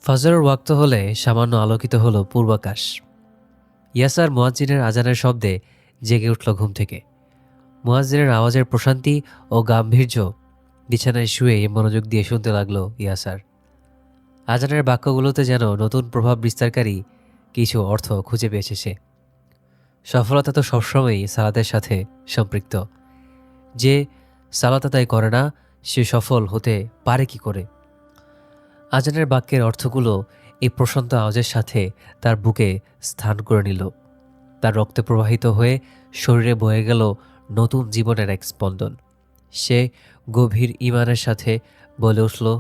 ফজরের ওয়াক্ত হলে সামান্য আলোকিত হলো পূর্বাকাশ। ইয়াসার মুয়াজ্জিনের আজানের শব্দে জেগে উঠল ঘুম থেকে। মুয়াজ্জিনের আওয়াজের প্রশান্তি ও গাম্ভীর্য বিছানায় শুয়ে মনোযোগ দিয়ে শুনতে লাগলো ইয়াসার। আজানের বাক্যগুলোতে যেন নতুন প্রভাব বিস্তারকারী কিছু অর্থ খুঁজে পেয়েছে সে। সফলতা তো সবসময়ই সালাতের সাথে সম্পৃক্ত। যে সালাত আদায় করে না সে সফল হতে পারে কি করে? আজানের বাক্যের অর্থগুলো এই প্রশান্ত আওয়াজের সাথে তার বুকে স্থান করে নিল। তার রক্তে প্রবাহিত হয়ে শরীরে বয়ে গেল নতুন জীবনের এক স্পন্দন। সে গভীর ঈমানের সাথে বলে উঠল,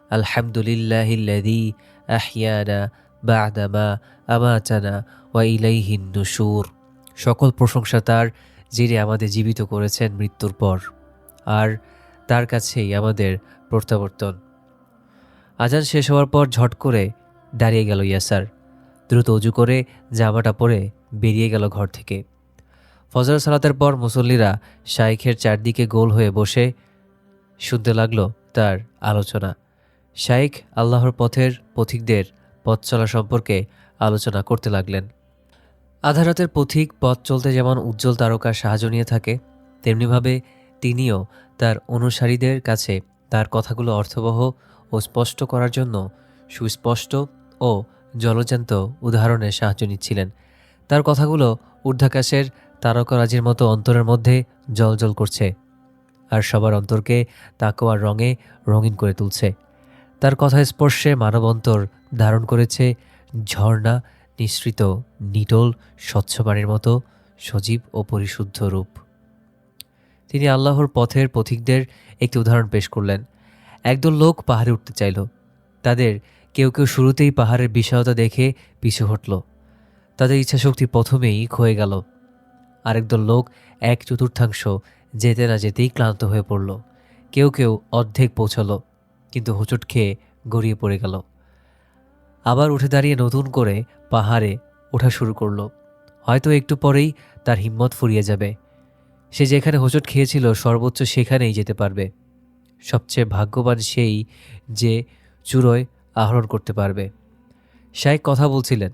আলহামদুলিল্লাহিল্লাযী আহইয়ানা বা'দা মা আমাতানা ওয়া ইলাইহিন নুশুর। সকল প্রশংসা তার, যিনি আমাদের জীবিত করেছেন মৃত্যুর পর, আর তার কাছেই আমাদের প্রত্যাবর্তন। আজান শেষ হওয়ার পর ঝট করে দাঁড়িয়ে গেল ইয়াসার। দ্রুত অজু করে জামাটা পরে বেরিয়ে গেল ঘর থেকে। ফজর সালাতের পর মুসল্লিরা শাইখের চারদিকে গোল হয়ে বসে শুনতে লাগলো তার আলোচনা। শাইখ আল্লাহর পথের পথিকদের পথ চলা সম্পর্কে আলোচনা করতে লাগলেন। আধা রাতের পথিক পথ চলতে যেমন উজ্জ্বল তারকার সাহায্য নিয়ে থাকে, তেমনিভাবে তিনিও তার অনুসারীদের কাছে তার কথাগুলো অর্থবহ ও স্পষ্ট করার জন্য সুস্পষ্ট ও জলজ্যান্ত উদাহরণের সাহায্য নিচ্ছিলেন। তার কথাগুলো ঊর্ধ্বাকাশের তারকারাজির মতো অন্তরের মধ্যে জ্বলজ্বল করছে, আর সবার অন্তরকে তাকওয়ার রঙে রঙিন করে তুলছে। তার কথার স্পর্শে মানব অন্তর ধারণ করেছে ঝর্ণা নিঃসৃত নিটোল স্বচ্ছ পানির মতো সজীব ও পরিশুদ্ধ রূপ। তিনি আল্লাহর পথের পথিকদের একটি উদাহরণ পেশ করলেন। একদল লোক পাহাড়ে উঠতে চাইল। তাদের কেউ কেউ শুরুতেই পাহাড়ের বিশালতা দেখে পিছু হটল। তাদের ইচ্ছাশক্তি প্রথমেই ক্ষয়ে গেল। আরেকদল লোক 1/4 যেতে না যেতেই ক্লান্ত হয়ে পড়ল। কেউ কেউ অর্ধেক পৌঁছালো, কিন্তু হোঁচট খেয়ে গড়িয়ে পড়ে গেল। আবার উঠে দাঁড়িয়ে নতুন করে পাহাড়ে ওঠা শুরু করলো। হয়তো একটু পরেই তার হিম্মত ফুরিয়ে যাবে। সে যেখানে হোঁচট খেয়েছিল সর্বোচ্চ সেখানেই যেতে পারবে। সবচেয়ে ভাগ্যবান সেই যে চূড়োয় আহরণ করতে পারবে। শাইখ কথা বলছিলেন।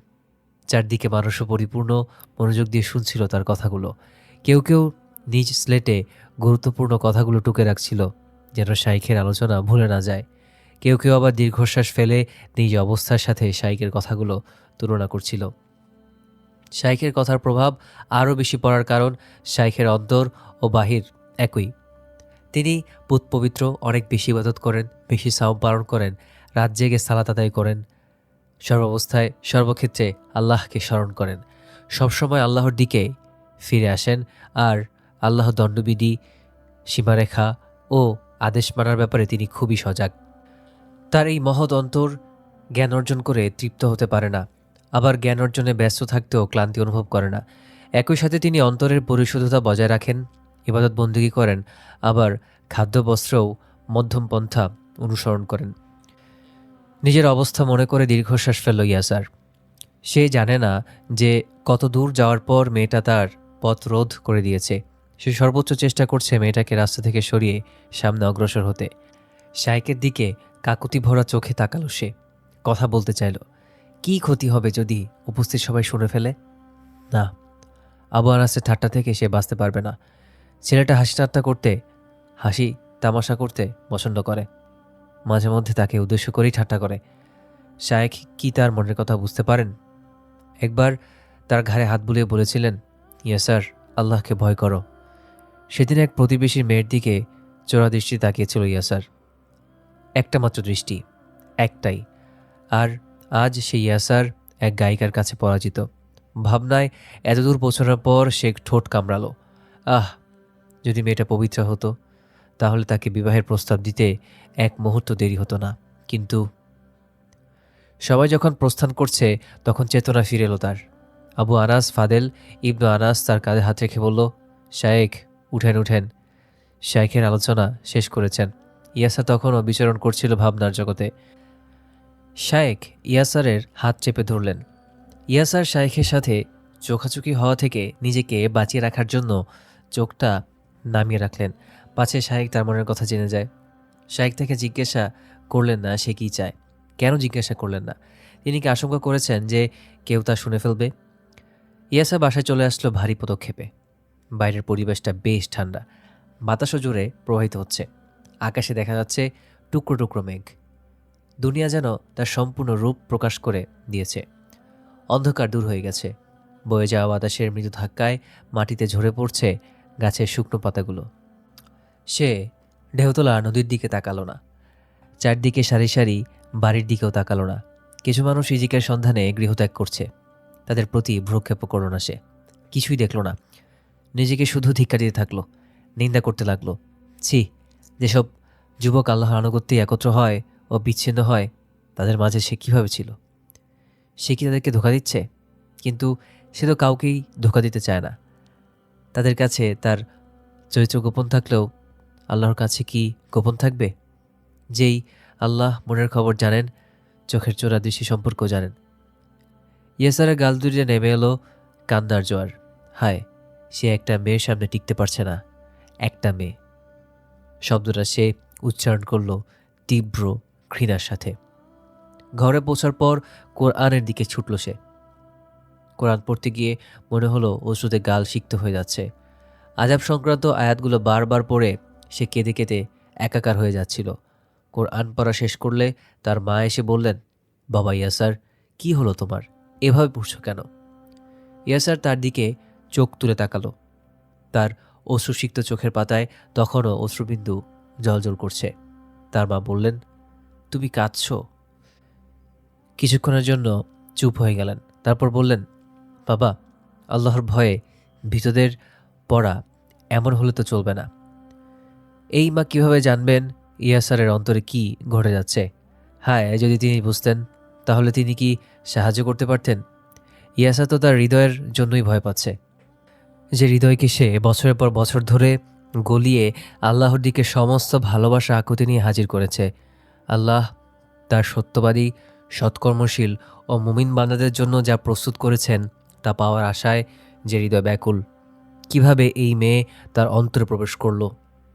চারদিকে মানুষও পরিপূর্ণ মনোযোগ দিয়ে শুনছিল তার কথাগুলো। কেউ কেউ নিজ স্লেটে গুরুত্বপূর্ণ কথাগুলো টুকে রাখছিল, যেন শাইখের আলোচনা ভুলে না যায়। কেউ কেউ আবার দীর্ঘশ্বাস ফেলে নিজ অবস্থার সাথে শাইখের কথাগুলো তুলনা করছিল। শাইখের কথার প্রভাব আরও বেশি পড়ার কারণ শাইখের অন্তর ও বাহির একই। তিনি পুত-পবিত্র, অনেক বেশি ইবাদত করেন, বেশি সাওম পালন করেন, রাত জেগে সালাত আদায় করেন, সর্বাবস্থায় সর্বক্ষেত্রে আল্লাহকে স্মরণ করেন, সবসময় আল্লাহর দিকে ফিরে আসেন, আর আল্লাহ দণ্ডবিধি, সীমারেখা ও আদেশ মানার ব্যাপারে তিনি খুবই সজাগ। তার এই মহৎ অন্তর জ্ঞান অর্জন করে তৃপ্ত হতে পারে না, আবার জ্ঞান অর্জনে ব্যস্ত থাকতেও ক্লান্তি অনুভব করে না। একই সাথে তিনি অন্তরের পরিশুদ্ধতা বজায় রাখেন, ইবাদত বন্দেগী করেন, আবার খাদ্য বস্ত্রেও মধ্যম পন্থা অনুসরণ করেন। নিজের অবস্থা মনে করে দীর্ঘশ্বাস ফেলল ইয়াসার। সে জানে না যে কত দূর যাওয়ার পর মেয়েটা তার পথ রোধ করে দিয়েছে। সে সর্বোচ্চ চেষ্টা করছে মেয়েটাকে রাস্তা থেকে সরিয়ে সামনে অগ্রসর হতে। শাইখের দিকে কাকুতি ভরা চোখে তাকালো সে। কথা বলতে চাইল। কি ক্ষতি হবে যদি উপস্থিত সবাই শুনে ফেলে? না, আবু আনাসের ঠাট্টা থেকে সে বাঁচতে পারবে না। ছেলেটা হাসি তামাশা করতে পছন্দ করে। মাঝে মধ্যে তাকে উদ্দেশ্য করেই ঠাট্টা করে। শাইখ কি তার মনের কথা বুঝতে পারেন? একবার তার ঘাড়ে হাত বুলিয়ে বলেছিলেন, ইয়াসার, আল্লাহকে ভয় করো। সেদিন এক প্রতিবেশীর মেয়ের দিকে চোরা দৃষ্টি তাকিয়েছিল ইয়াসার। একটা মাত্র দৃষ্টি, একটাই। আর আজ সেই ইয়াসার এক গায়িকার কাছে পরাজিত। ভাবনায় এতদূর পৌঁছানোর পর সে ঠোঁট কামড়ালো। আহ, যদি মেয়েটা পবিত্র হতো তাহলে তাকে বিবাহের প্রস্তাব দিতে এক মুহূর্ত দেরি হতো না। কিন্তু সবাই যখন প্রস্থান করছে তখন চেতনা ফিরে এলো তার। আবু আনাস ফাদেল ইবনু আনাস তার কাঁধে হাত রেখে বলল, শায়েখ, উঠেন উঠেন। শাইখের আলোচনা শেষ করেছেন। ইয়াসার তখনও বিচরণ করছিল ভাবনার জগতে। শায়েখ ইয়াসারের হাত চেপে ধরলেন। ইয়াসার শাইখের সাথে চোখাচোখি হওয়া থেকে নিজেকে বাঁচিয়ে রাখার জন্য চোখটা নামিয়ে রাখলেন, পাছে শায়েখ তার মনের কথা জেনে যায়। শায়েখ তাকে জিজ্ঞাসা করলেন না সে কী চায়। কেন জিজ্ঞাসা করলেন না? তিনি কি আশঙ্কা করেছেন যে কেউ তা শুনে ফেলবে? ইয়াসা বাসায় চলে আসলো ভারী পদক্ষেপে। বাইরের পরিবেশটা বেশ ঠান্ডা, বাতাসও জোরে প্রবাহিত হচ্ছে। আকাশে দেখা যাচ্ছে টুকরো টুকরো মেঘ। দুনিয়া যেন তার সম্পূর্ণ রূপ প্রকাশ করে দিয়েছে। অন্ধকার দূর হয়ে গেছে। বয়ে যাওয়া বাতাসের মৃদু ধাক্কায় মাটিতে ঝরে পড়ছে গাছের শুকনো পাতাগুলো। সে ঢেউতলা নদীর দিকে তাকালো না, চারদিকে সারি সারি বাড়ির দিকেও তাকালো না। কিছু মানুষ রিজিকের সন্ধানে গৃহত্যাগ করছে, তাদের প্রতি ভ্রুক্ষেপ করল না। সে কিছুই দেখল না, নিজেকে শুধু ধিক্কার দিতে থাকলো, নিন্দা করতে লাগলো। ছি, যেসব যুবক আল্লাহর আনুগত্যে একত্র হয় ও বিচ্ছিন্ন হয়, তাদের মাঝে সে কীভাবে ছিল? সে কি তাদেরকে ধোঁকা দিচ্ছে? কিন্তু সে তো কাউকেই ধোঁকা দিতে চায় না। তাদের কাছে তার চরিত্র গোপন থাকলেও আল্লাহর কাছে কি গোপন থাকবে? যেই আল্লাহ মনের খবর জানেন, চোখের চোরা দৃষ্টি সম্পর্ক জানেন। ইয়াসারের গাল দুটিতে নেমে এলো কান্নার জোয়ার। হায়, সে একটা মেয়ের সামনে টিকতে পারছে না। একটা মেয়ে শব্দটা সে উচ্চারণ করল তীব্র ঘৃণার সাথে। ঘরে পৌঁছার পর কোরআনের দিকে ছুটল সে। কোরআন পড়তে গিয়ে মনে হলো অশ্রুতে গাল সিক্ত হয়ে যাচ্ছে। আযাব সংক্রান্ত আয়াতগুলো বারবার পড়ে সে কেঁদে কেঁদে একাকার হয়ে যাচ্ছিল। কোরআন পড়া শেষ করলে তার মা এসে বললেন, বাবা ইয়াসার, কি হলো তোমার? এভাবে পড়ছো কেন? ইয়াসার তার দিকে চোখ তুলে তাকালো। তার অশ্রুসিক্ত চোখের পাতায় তখনও অশ্রুবিন্দু জ্বলজ্বল করছে। তার মা বললেন, তুমি কাঁদছ? কিছুক্ষণের জন্য চুপ হয়ে গেলেন। তারপর বললেন, বাবা, আল্লাহর ভয়ে ভীতদের পড়া এমন হলে তো চলবে না। এই মা কিভাবে জানবেন ইয়াসারের অন্তরে কি ঘটে যাচ্ছে? হায়, যদি তিনি বুঝতেন, তাহলে তিনি কি সাহায্য করতে পারতেন? ইয়াসার তো তার হৃদয়ের জন্যই ভয় পাচ্ছে, যে হৃদয়কে সে বছরের পর বছর ধরে গলিয়ে আল্লাহর দিকে সমস্ত ভালোবাসা আকুতি নিয়ে হাজির করেছে। আল্লাহ তার সত্যবাদী, সৎকর্মশীল ও মুমিন বান্দাদের জন্য যা প্রস্তুত করেছেন তা পাওয়ার আশায় যে হৃদয় ব্যাকুল। কিভাবে এই মেয়ে তার অন্তরে প্রবেশ করল?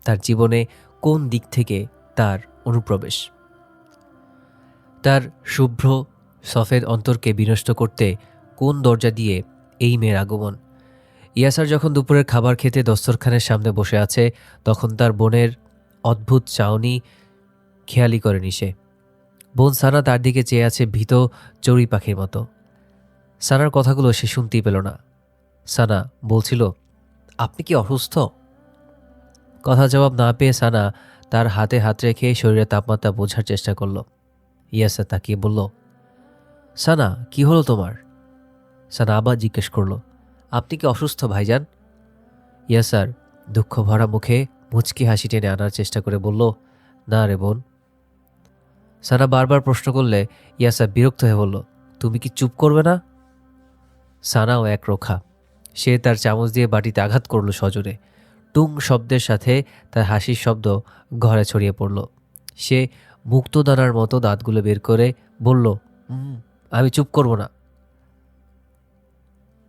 তার জীবনে কোন দিক থেকে তার অনুপ্রবেশ? তার শুভ্র সফেদ অন্তরকে বিনষ্ট করতে কোন দরজা দিয়ে এই মেয়ের আগমন? ইয়াসার যখন দুপুরের খাবার খেতে দস্তরখানের সামনে বসে আছে, তখন তার বোনের অদ্ভুত চাউনি খেয়ালি করেনি সে। বোন সানা তার দিকে চেয়ে আছে ভীত চড়ুই পাখির মতো। সানার কথাগুলো সে শুনতেই পেল না। সানা বলছিল, আপনি কি অসুস্থ? কথা জবাব না পেয়ে সানা তার হাতে হাত রেখে শরীরের তাপমাত্রা বোঝার চেষ্টা করল। ইয়াসার তাকিয়ে বলল, সানা, কি হলো তোমার? সানা আবার জিজ্ঞেস করল, আপনি কি অসুস্থ ভাইজান? ইয়াসার দুঃখ ভরা মুখে মুচকি হাসি টেনে আনার চেষ্টা করে বলল, না রে বোন। সানা বারবার প্রশ্ন করলে ইয়াসার বিরক্ত হয়ে বলল, তুমি কি চুপ করবে না? সানাও এক রোখা। সে তার চামচ দিয়ে বাটিতে আঘাত করল সজোরে। টুং শব্দের সাথে তার হাসির শব্দ ঘরে ছড়িয়ে পড়ল। সে মুক্তদানার মতো দাঁতগুলো বের করে বলল, আমি চুপ করব না।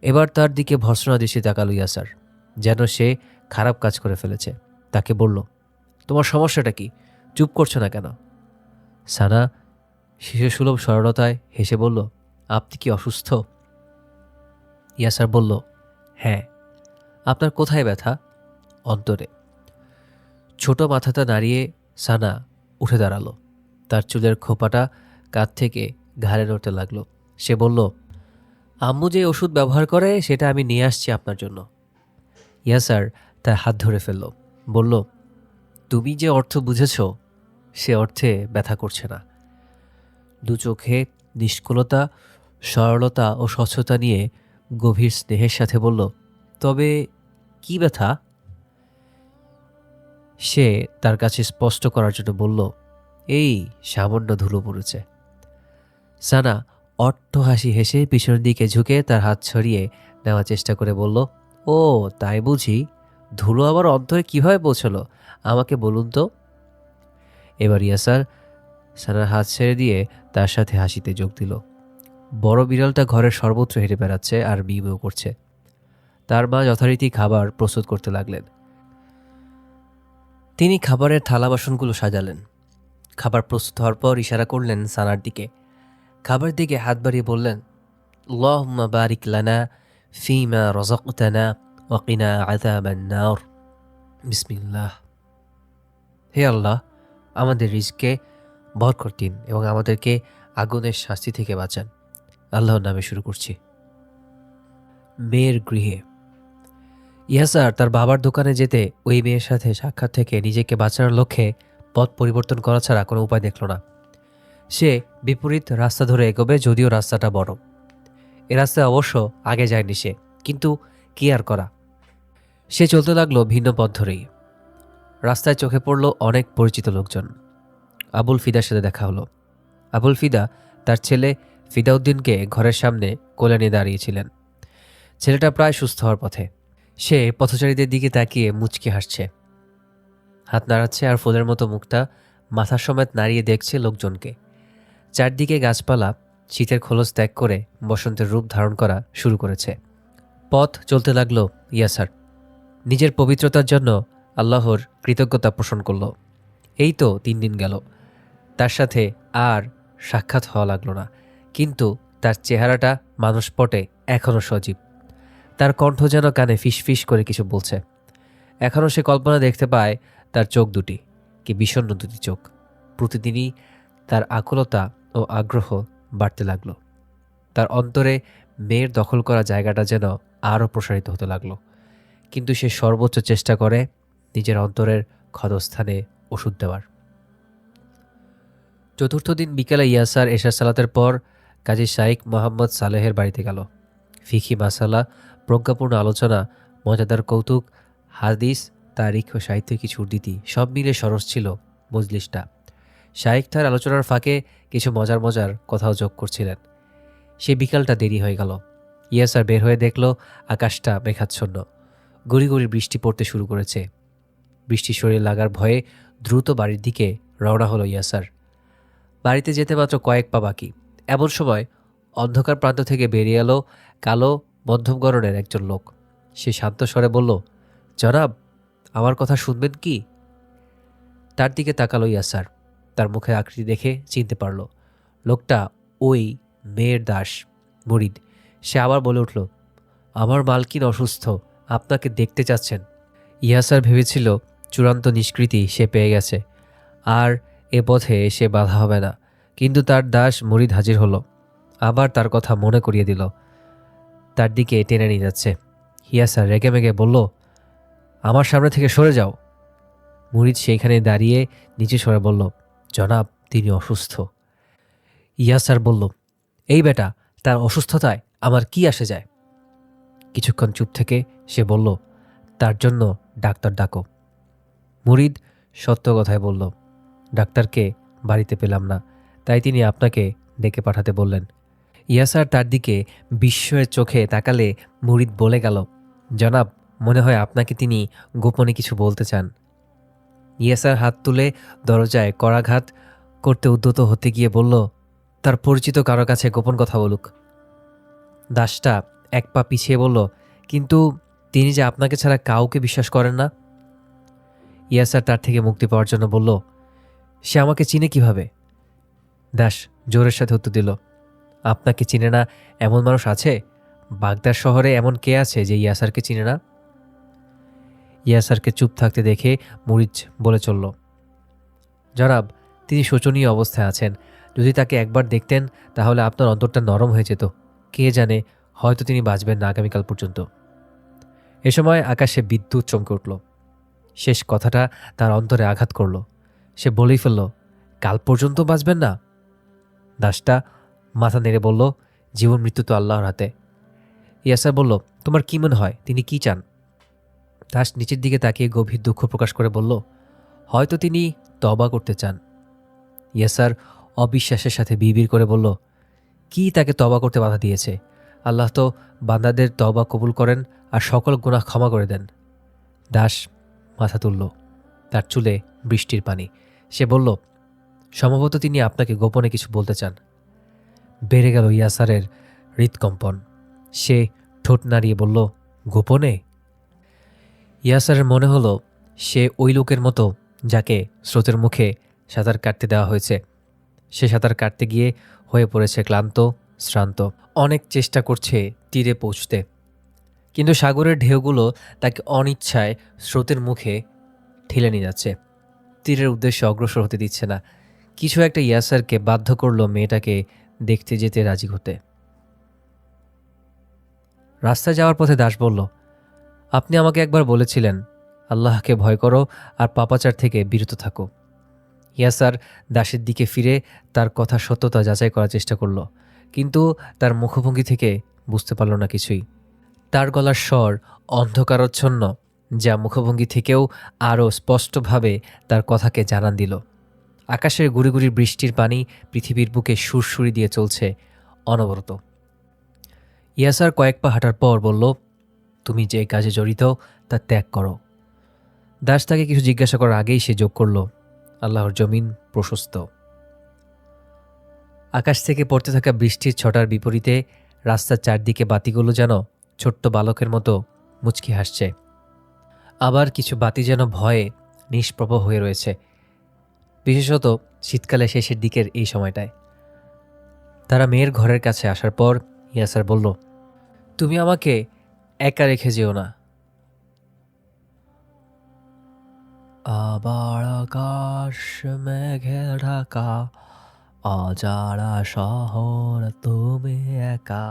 এবার তার দিকে ভর্ৎসনা দৃষ্টি তাকালো ইয়াসার, যেন সে খারাপ কাজ করে ফেলেছে। তাকে বলল, তোমার সমস্যাটা কি? চুপ করছো না কেন? সানা শিশুসুলভ সরলতায় হেসে বলল, আপনি কি অসুস্থ? ইয়াসার বলল, হ্যাঁ। আপনার কোথায় ব্যথা? অন্তরে। ছোট মাথাটা নাড়িয়ে সানা উঠে দাঁড়ালো। তার চুলের খোপাটা কাঁধ থেকে ঘাড়ে নড়তে লাগলো। সে বলল, আম্মু যে ওষুধ ব্যবহার করে সেটা আমি নিয়ে আসছি আপনার জন্য। ইয়াসার তার হাত ধরে ফেলল, বলল, তুমি যে অর্থ বুঝেছ সে অর্থে ব্যথা করছে না। দু চোখে নিষ্কলতা, সরলতা ও স্বচ্ছতা নিয়ে গভীর স্নেহের সাথে বলল, তবে কি ব্যথা? সে তার কাছে স্পষ্ট করার জন্য বলল, এই সামান্য ধুলো পড়েছে। সানা অট্ট হাসি হেসে পিছনের দিকে ঝুঁকে তার হাত ছড়িয়ে নেওয়ার চেষ্টা করে বলল, ও তাই বুঝি? ধুলো আবার অন্তরে কিভাবে পৌঁছলো আমাকে বলুন তো। এবার ইয়াসার সানার হাত ছেড়ে দিয়ে তার সাথে হাসিতে যোগ দিল। বড় বিড়ালটা ঘরের সর্বত্র হেঁটে বেড়াচ্ছে আর মিউ মিউ করছে। তার মা যথারীতি খাবার প্রস্তুত করতে লাগলেন। তিনি খাবারের থালা বাসনগুলো সাজালেন। খাবার প্রস্তুত হওয়ার পর ইশারা করলেন সানার দিকে। খাবার দিকে হাত বাড়িয়ে বললেন, আল্লাহুম্মা বারিক লানা ফিমা রাযাকতানা ওয়া কিনা আযাবান নার। বিসমিল্লাহ। হে আল্লাহ, আমাদের রিজকে বরকত দিন এবং আমাদেরকে আগুনের শাস্তি থেকে বাঁচান। আল্লাহর নামে শুরু করছি। মেয়ের গৃহে। ইয়াসার তার বাবার দোকানে যেতে ওই মেয়ের সাথে সাক্ষাৎ থেকে নিজেকে বাঁচানোর লক্ষ্যে পথ পরিবর্তন করা ছাড়া কোনো উপায় দেখল না। সে বিপরীত রাস্তা ধরে এগোবে, যদিও রাস্তাটা বড়। এ রাস্তায় অবশ্য আগে যায়নি সে, কিন্তু কি আর করা। সে চলতে লাগলো ভিন্ন পথ ধরেই। রাস্তায় চোখে পড়ল অনেক পরিচিত লোকজন। আবুল ফিদার সাথে দেখা হলো। আবুল ফিদা তার ছেলে ফিদাউদ্দিনকে ঘরের সামনে কোলে নিয়ে দাঁড়িয়েছিলেন। ছেলেটা প্রায় সুস্থ হওয়ার পথে। সে পথচারীদের দিকে তাকিয়ে মুচকি হাসছে, হাত নাড়াচ্ছে আর ফুলের মতো মুখটা মাথা সমেত নাড়িয়ে দেখছে লোকজনকে। চারদিকে গাছপালা শীতের খোলস ত্যাগ করে বসন্তের রূপ ধারণ করা শুরু করেছে। পথ চলতে লাগলো ইয়াসার। নিজের পবিত্রতার জন্য আল্লাহর কৃতজ্ঞতা পোষণ করল। এই তো 3 দিন গেল, তার সাথে আর সাক্ষাৎ হওয়া লাগলো না, কিন্তু তার চেহারাটা মানসপটে এখনও সজীব। তার কণ্ঠ যেন কানে ফিসফিস করে কিছু বলছে। এখনও সে কল্পনা দেখতে পায় তার চোখ দুটি, কি বিষণ্ণ দুটি চোখ। প্রতিদিনই তার আকুলতা ও আগ্রহ বাড়তে লাগলো। তার অন্তরে মেয়ের দখল করা জায়গাটা যেন আরও প্রসারিত হতে লাগলো। কিন্তু সে সর্বোচ্চ চেষ্টা করে নিজের অন্তরের ক্ষতস্থানে ওষুধ দেওয়ার। চতুর্থ দিন বিকেলে ইয়াসার এশার সালাতের পর কাজী শাইখ মোহাম্মদ সালেহের বাড়িতে গেল। ফিকি মাসালা, প্রজ্ঞাপূর্ণ আলোচনা, মজাদার কৌতুক, হাদিস, তারিখ ও সাহিত্যের কিছু উদ্ধৃতি সব মিলে সরস ছিল মজলিসটা। শাইখ তার আলোচনার ফাঁকে কিছু মজার মজার কথাও যোগ করছিলেন। সে বিকালটা দেরি হয়ে গেল। ইয়াসার বের হয়ে দেখল আকাশটা মেঘাচ্ছন্ন। গুড়ি গুড়ি বৃষ্টি পড়তে শুরু করেছে। বৃষ্টি শরীরে লাগার ভয়ে দ্রুত বাড়ির দিকে রওনা হলো ইয়াসার। বাড়িতে যেতে মাত্র কয়েক পা বাকি। এমন সময় অন্ধকার প্রান্ত থেকে বেরিয়ে এলো কালো মধ্যম গড়নের একজন লোক। সে শান্ত স্বরে বলল, জনাব, আমার কথা শুনবেন কি? তার দিকে তাকালো ইয়াসার। তার মুখের আকৃতি দেখে চিনতে পারল লোকটা ওই মেয়ের দাস মুরিদ। সে আবার বলে উঠল, আমার মালকিন অসুস্থ, আপনাকে দেখতে চাচ্ছেন। ইয়াসার ভেবেছিল চূড়ান্ত নিষ্কৃতি সে পেয়ে গেছে, আর এ পথে সে বাধা হবে না। কিন্তু তার দাস মুরিদ হাজির হলো, আবার তার কথা মনে করিয়ে দিল। তার দিকে টেনে নিয়ে যাচ্ছে। ইয়াসার রেগেমেগে বলল, আমার সামনে থেকে সরে যাও। মুরিদ সেইখানে দাঁড়িয়ে নিচে সরে বলল, জনাব, তিনি অসুস্থ। ইয়াসার বলল, এই বেটা, তার অসুস্থতায় আমার কি আসে যায়? কিছুক্ষণ চুপ থেকে সে বলল, তার জন্য ডাক্তার ডাকো। মুরিদ সত্য কথায় বলল, ডাক্তারকে বাড়িতে পেলাম না, তাই তিনি আপনাকে ডেকে পাঠাতে বললেন। ইয়াসার তার দিকে বিস্ময়ের চোখে তাকালে মুরিদ বলে গেল, জনাব, মনে হয় আপনাকে তিনি গোপনে কিছু বলতে চান। ইয়াসার হাত তুলে দরজায় করাঘাত করতে উদ্যত হতে গিয়ে বলল, তার পরিচিত কারো কাছে গোপন কথা বলুক। দাসটা এক পা পিছিয়ে বলল, কিন্তু তিনি যে আপনাকে ছাড়া কাউকে বিশ্বাস করেন না। ইয়াসার তার থেকে মুক্তি পাওয়ার জন্য বলল, সে আমাকে চিনে কিভাবে? দাস জোরের সাথে উত্তর দিল, আপনাকে চিনে না এমন মানুষ আছে? বাগদার শহরে এমন কে আছে যে ইয়াসারকে চিনে না? ইয়াসারকে চুপ থাকতে দেখে মুরিদ বলে চলল, জনাব, তিনি শোচনীয় অবস্থায় আছেন। যদি তাকে একবার দেখতেন তাহলে আপনার অন্তরটা নরম হয়ে যেত। কে জানে, হয়তো তিনি বাঁচবেন না আগামীকাল পর্যন্ত। এ সময় আকাশে বিদ্যুৎ চমকে উঠল। শেষ কথাটা তার অন্তরে আঘাত করল। সে বলেই ফেলল, কাল পর্যন্ত বাঁচবেন না? দাসটা মাথা নেড়ে বলল, জীবন মৃত্যু তো আল্লাহর হাতে। ইয়াসার বলল, তোমার কি মনে হয় তিনি কি চান? দাস নিচের দিকে তাকিয়ে গভীর দুঃখ প্রকাশ করে বলল, হয়তো তিনি তওবা করতে চান। ইয়াসার অবিশ্বাসের সাথে বিড়বিড় করে বলল, কি তাকে তওবা করতে বাধা দিয়েছে? আল্লাহ তো বান্দাদের তওবা কবুল করেন আর সকল গুনাহ ক্ষমা করে দেন। দাস মাথা তুলল, তার চুলে বৃষ্টির পানি। সে বলল, সম্ভবত তিনি আপনাকে গোপনে কিছু বলতে চান। বেড়ে গেল ইয়াসারের হৃৎকম্পন। সে ঠোঁট নাড়িয়ে বলল, গোপনে? ইয়াসারের মনে হলো সে ওই লোকের মতো যাকে স্রোতের মুখে সাঁতার কাটতে দেওয়া হয়েছে। সে সাঁতার কাটতে গিয়ে হয়ে পড়েছে ক্লান্ত, শ্রান্ত। অনেক চেষ্টা করছে তীরে পৌঁছতে, কিন্তু সাগরের ঢেউগুলো তাকে অনিচ্ছায় স্রোতের মুখে ঠেলে নিয়ে যাচ্ছে। তীরের উদ্দেশ্যে অগ্রসর হতে দিচ্ছে না। কিছু একটা ইয়াসারকে বাধ্য করলো মেয়েটাকে দেখতে যেতে রাজি হতে। রাস্তায় যাওয়ার পথে দাস বলল, আপনি আমাকে একবার বলেছিলেন আল্লাহকে ভয় করো আর পাপাচার থেকে বিরত থাকো। ইয়াসার দাসের দিকে ফিরে তার কথা সত্যতা যাচাই করার চেষ্টা করল, কিন্তু তার মুখভঙ্গি থেকে বুঝতে পারল না কিছুই। তার গলার স্বর অন্ধকারচ্ছন্ন, যা মুখভঙ্গি থেকেও আরও স্পষ্টভাবে তার কথাকে জানান দিল। আকাশের গুড়ি গুড়ি বৃষ্টির পানি পৃথিবীর বুকে সুরসুরি দিয়ে চলছে অনবরত। ইয়াসার কয়েক পা হাঁটার পর বলল, তুমি যে কাজে জড়িত তা ত্যাগ করো। দাস তাকে কিছু জিজ্ঞাসা করার আগেই সে যোগ করল, আল্লাহর জমিন প্রশস্ত। আকাশ থেকে পড়তে থাকা বৃষ্টির ছটার বিপরীতে রাস্তার চারদিকে বাতিগুলো যেন ছোট্ট বালকের মতো মুচকি হাসছে। আবার কিছু বাতি যেন ভয়ে নিষ্প্রভ হয়ে রয়েছে, বিশেষত শীতকালে শেষের দিকের এই সময়টায়। তারা মেয়ের ঘরের কাছে আসার পর ইয়াসার বলল, তুমি আমাকে একা রেখে যেও না। আবার আকাশ মেঘে ঢাকা, অজানা শহর তুমি একা।